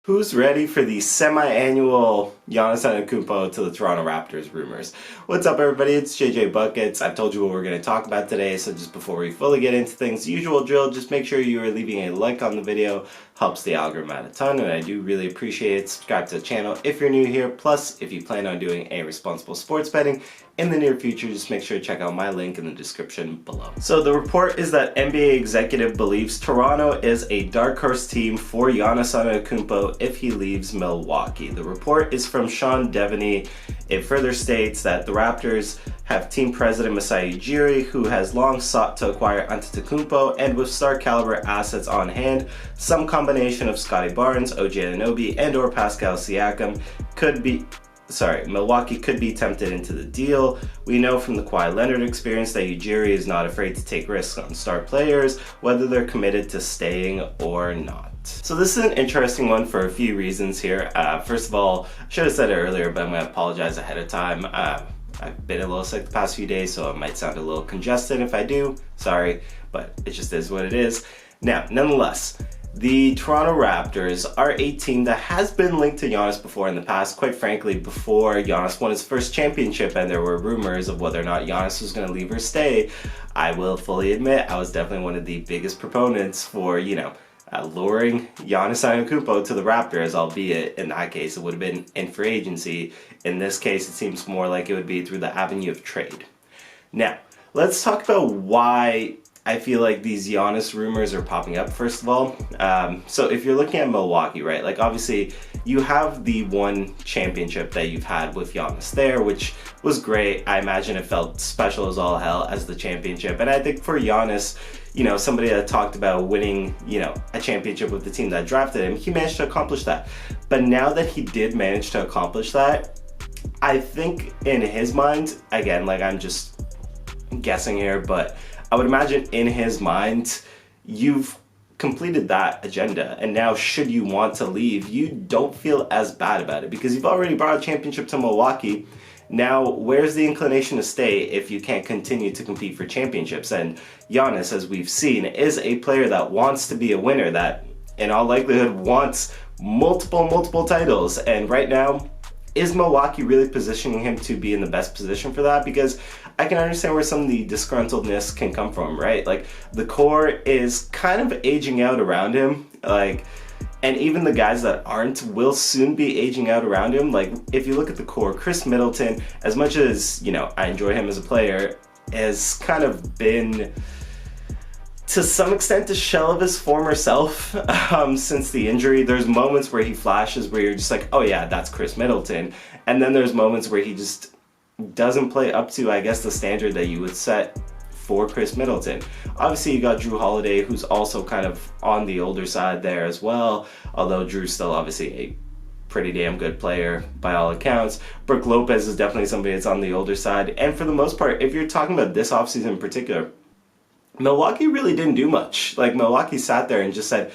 Who's ready for the semi-annual Giannis Antetokounmpo to the Toronto Raptors rumors? What's up, everybody? It's JJ Buckets. I've told you what we're going to talk about today, so just before we fully get into things, the usual drill, just make sure you are leaving a like on the video. Helps the algorithm out a ton, and I do really appreciate it. Subscribe to the channel if you're new here. Plus, if you plan on doing a responsible sports betting in the near future, just make sure to check out my link in the description below. So the report is that NBA executive believes Toronto is a dark horse team for Giannis Antetokounmpo if he leaves Milwaukee. The report is from Sean Devaney. It further states that the Raptors have team president Masai Ujiri, who has long sought to acquire Antetokounmpo, and with star caliber assets on hand, some combination of Scotty Barnes, OG Anunoby, and or Pascal Siakam Milwaukee could be tempted into the deal. We know from the Kawhi Leonard experience that Ujiri is not afraid to take risks on star players, whether they're committed to staying or not. So this is an interesting one for a few reasons here. First of all, I should have said it earlier, but I'm going to apologize ahead of time. I've been a little sick the past few days, so it might sound a little congested if I do. Sorry, but it just is what it is. Now, nonetheless, the Toronto Raptors are a team that has been linked to Giannis before in the past. Quite frankly, before Giannis won his first championship and there were rumors of whether or not Giannis was going to leave or stay, I will fully admit I was definitely one of the biggest proponents for, luring Giannis Antetokounmpo to the Raptors, albeit in that case it would have been in free agency. In this case, it seems more like it would be through the avenue of trade. Now, let's talk about why I feel like these Giannis rumors are popping up, first of all. So if you're looking at Milwaukee, right, like obviously you have the one championship that you've had with Giannis there, which was great. I imagine it felt special as all hell as the championship. And I think for Giannis, somebody that talked about winning, a championship with the team that drafted him, he managed to accomplish that. But now that he did manage to accomplish that, I think in his mind, again, like I'm just guessing here, but I would imagine in his mind, you've completed that agenda, and now should you want to leave, you don't feel as bad about it because you've already brought a championship to Milwaukee. Now, where's the inclination to stay if you can't continue to compete for championships? And Giannis, as we've seen, is a player that wants to be a winner, that in all likelihood wants multiple titles. And right now, is Milwaukee really positioning him to be in the best position for that? Because I can understand where some of the disgruntledness can come from, right? Like the core is kind of aging out around him, and even the guys that aren't will soon be aging out around him. Like if you look at the core, Chris Middleton, as much as, I enjoy him as a player, has kind of been to some extent a shell of his former self since the injury. There's moments where he flashes where you're just like, oh yeah, that's Chris Middleton. And then there's moments where he just doesn't play up to, I guess, the standard that you would set for Chris Middleton. Obviously, you got Drew Holiday, who's also kind of on the older side there as well, although Drew's still obviously a pretty damn good player by all accounts. Brook Lopez is definitely somebody that's on the older side. And for the most part, if you're talking about this offseason in particular, Milwaukee really didn't do much. Like Milwaukee sat there and just said,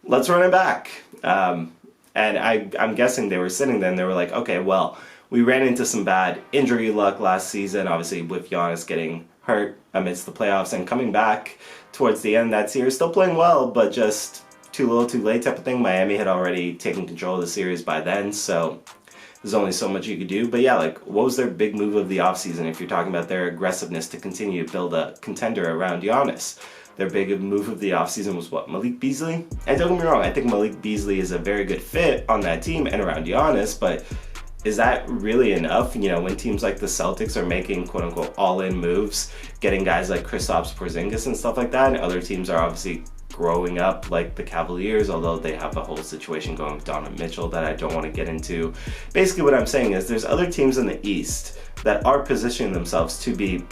let's run it back. And I'm guessing they were sitting there and they were like, okay, well, we ran into some bad injury luck last season, obviously with Giannis getting hurt amidst the playoffs and coming back towards the end of that series, still playing well, but just too little too late type of thing. Miami had already taken control of the series by then, so there's only so much you could do. But yeah, like what was their big move of the offseason if you're talking about their aggressiveness to continue to build a contender around Giannis? Their big move of the offseason was what? Malik Beasley? And don't get me wrong, I think Malik Beasley is a very good fit on that team and around Giannis, but is that really enough? When teams like the Celtics are making quote-unquote all-in moves, getting guys like Kristaps Porzingis and stuff like that, and other teams are obviously growing up like the Cavaliers, although they have a whole situation going with Donovan Mitchell that I don't want to get into. Basically what I'm saying is there's other teams in the East that are positioning themselves to be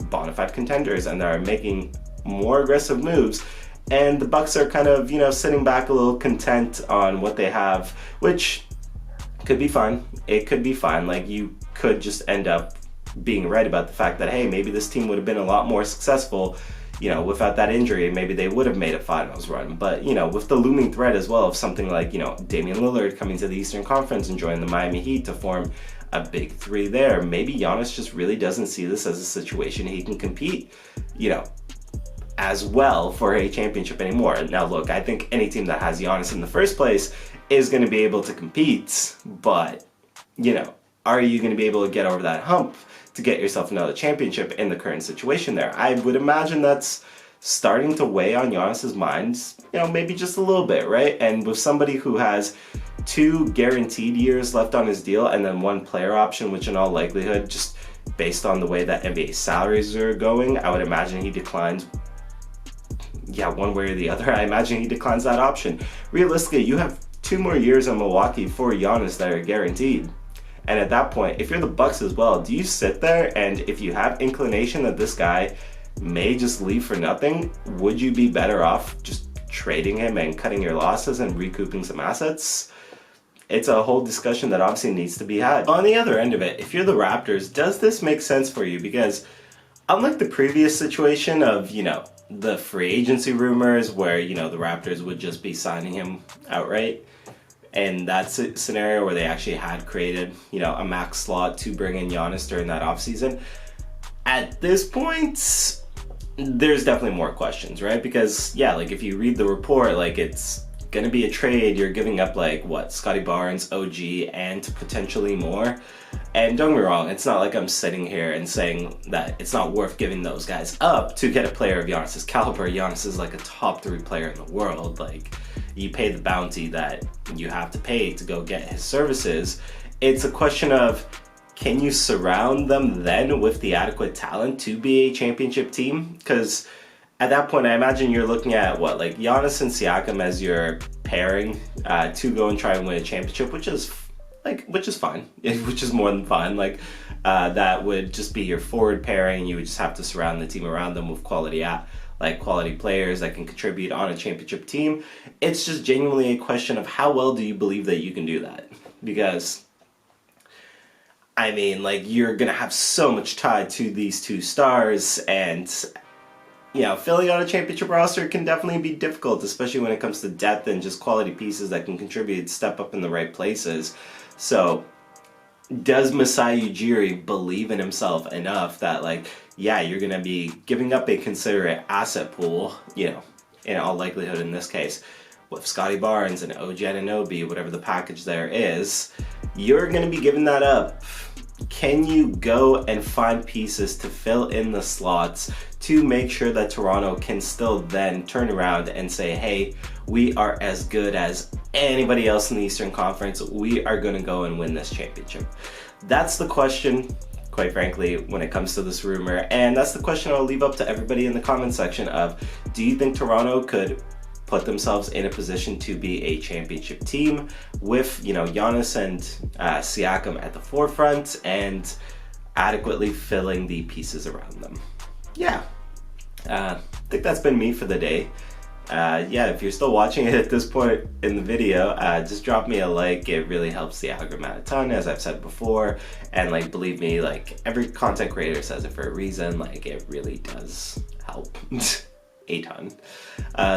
bona fide contenders and that are making more aggressive moves, and the Bucks are kind of, sitting back a little content on what they have, which could be fine. It could be fine. Like you could just end up being right about the fact that, hey, maybe this team would have been a lot more successful, without that injury. Maybe they would have made a finals run. But, with the looming threat as well of something like, Damian Lillard coming to the Eastern Conference and joining the Miami Heat to form a big three there, maybe Giannis just really doesn't see this as a situation he can compete, as well for a championship anymore. Now look, I think any team that has Giannis in the first place is going to be able to compete, but you know, are you going to be able to get over that hump to get yourself another championship in the current situation there? I would imagine that's starting to weigh on Giannis's mind, you know, maybe just a little bit, right? And with somebody who has 2 guaranteed years left on his deal and then 1 player option, which in all likelihood, just based on the way that NBA salaries are going, I would imagine he declines, yeah, one way or the other. I imagine he declines that option. Realistically, you have 2 more years in Milwaukee for Giannis that are guaranteed. And at that point, if you're the Bucks as well, do you sit there and if you have inclination that this guy may just leave for nothing, would you be better off just trading him and cutting your losses and recouping some assets? It's a whole discussion that obviously needs to be had. On the other end of it, if you're the Raptors, does this make sense for you? Because unlike the previous situation of, you know, the free agency rumors where, you know, the Raptors would just be signing him outright, and that's a scenario where they actually had created, you know, a max slot to bring in Giannis during that offseason. At this point, there's definitely more questions, right? Because yeah, like if you read the report, like it's gonna be a trade, you're giving up like what, Scotty Barnes, OG, and potentially more. And don't get me wrong, it's not like I'm sitting here and saying that it's not worth giving those guys up to get a player of Giannis's caliber. Giannis is like a top 3 player in the world. Like, you pay the bounty that you have to pay to go get his services. It's a question of, can you surround them then with the adequate talent to be a championship team? Because at that point, I imagine you're looking at what, like Giannis and Siakam as your pairing to go and try and win a championship, which is fine, which is more than fine. Like that would just be your forward pairing. You would just have to surround the team around them with quality players that can contribute on a championship team. It's just genuinely a question of how well do you believe that you can do that? Because I mean, like, you're gonna have so much tied to these 2 stars, and you know, filling out a championship roster can definitely be difficult, especially when it comes to depth and just quality pieces that can contribute, step up in the right places. So does Masai Ujiri believe in himself enough that, like, yeah, you're gonna be giving up a considerate asset pool, you know, in all likelihood in this case, with Scotty Barnes and OG Anunoby, whatever the package there is, you're gonna be giving that up. Can you go and find pieces to fill in the slots to make sure that Toronto can still then turn around and say, hey, we are as good as anybody else in the Eastern Conference, we are going to go and win this championship? That's the question, quite frankly, when it comes to this rumor, and that's the question I'll leave up to everybody in the comment section of, do you think Toronto could put themselves in a position to be a championship team with, you know, Giannis and Siakam at the forefront and adequately filling the pieces around them? Yeah, I think that's been me for the day. Yeah, if you're still watching it at this point in the video, just drop me a like. It really helps the algorithm out a ton, as I've said before. And like, believe me, like, every content creator says it for a reason. Like, it really does help a ton.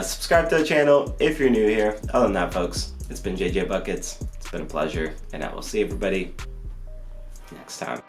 Subscribe to the channel if you're new here. Other than that, folks, it's been JJ Buckets. It's been a pleasure, and I will see everybody next time.